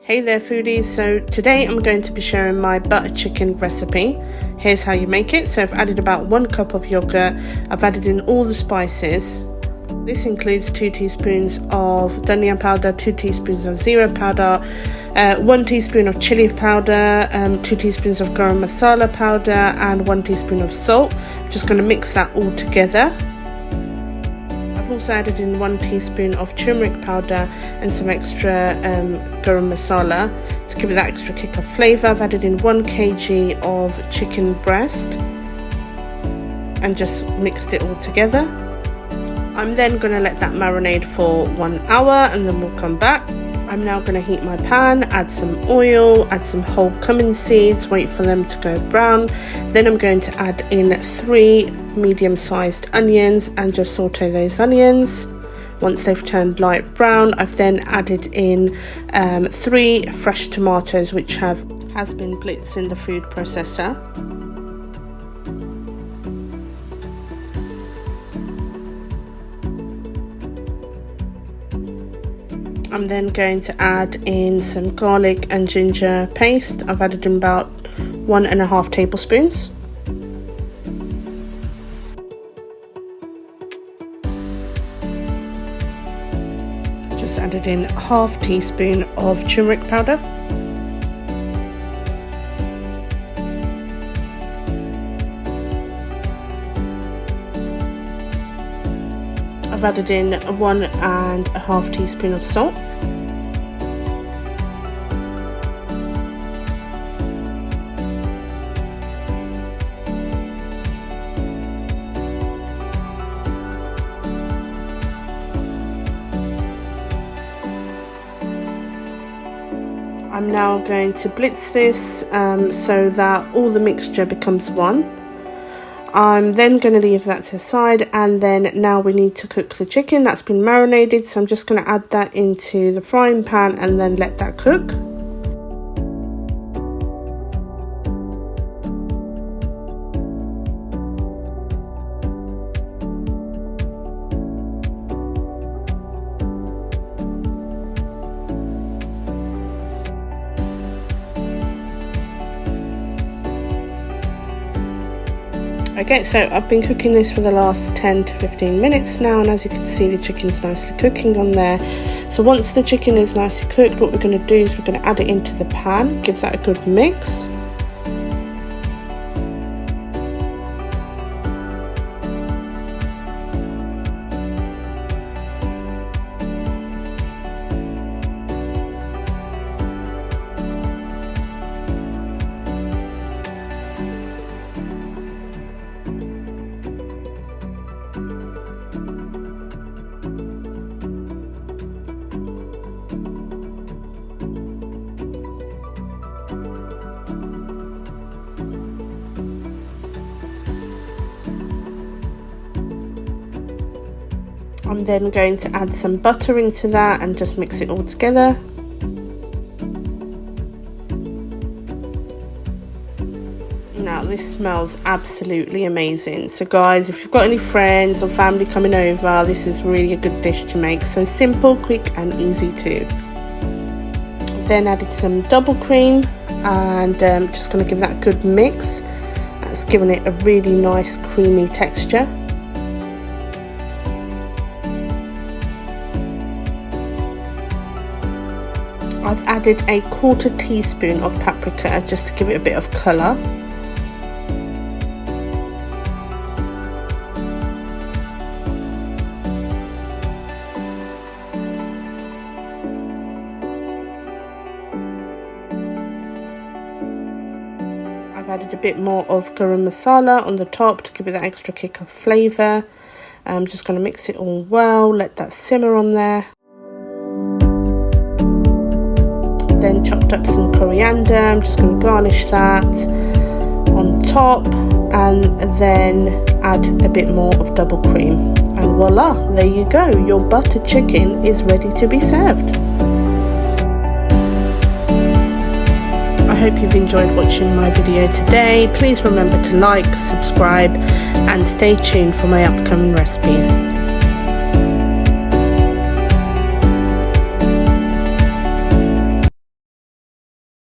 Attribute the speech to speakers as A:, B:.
A: Hey there foodies, so today I'm going to be sharing my butter chicken recipe. Here's how you make it. So I've added about 1 cup of yogurt, I've added in all the spices. This includes 2 teaspoons of dhania powder, 2 teaspoons of zira powder, 1 teaspoon of chili powder, 2 teaspoons of garam masala powder and 1 teaspoon of salt. I'm just going to mix that all together. I've also added in 1 teaspoon of turmeric powder and some extra garam masala to give it that extra kick of flavour. I've added in 1 kg of chicken breast and just mixed it all together. I'm then going to let that marinate for 1 hour and then we'll come back. I'm now going to heat my pan, add some oil, add some whole cumin seeds, wait for them to go brown. Then I'm going to add in 3 medium-sized onions and just saute those onions. Once they've turned light brown, I've then added in 3 fresh tomatoes which has been blitzed in the food processor. I'm then going to add in some garlic and ginger paste. I've added in about 1.5 tablespoons. Just added in ½ teaspoon of turmeric powder. I've added in 1.5 teaspoon of salt. I'm now going to blitz this so that all the mixture becomes one. I'm then going to leave that to the side, and then now we need to cook the chicken that's been marinated, so I'm just going to add that into the frying pan and then let that cook. Okay, so I've been cooking this for the last 10 to 15 minutes now, and as you can see the chicken's nicely cooking on there. So once the chicken is nicely cooked, what we're going to do is we're going to add it into the pan, give that a good mix. I'm then going to add some butter into that and just mix it all together. Now this smells absolutely amazing. So guys, if you've got any friends or family coming over, this is really a good dish to make. So simple, quick and easy too. Then added some double cream and just going to give that a good mix. That's given it a really nice creamy texture. I've added a 1/4 teaspoon of paprika just to give it a bit of colour. I've added a bit more of garam masala on the top to give it that extra kick of flavour. I'm just going to mix it all well, let that simmer on there. Then chopped up some coriander. I'm just going to garnish that on top and then add a bit more of double cream, and voila, there you go, your butter chicken is ready to be served. I hope you've enjoyed watching my video today. Please remember to like, subscribe and stay tuned for my upcoming recipes.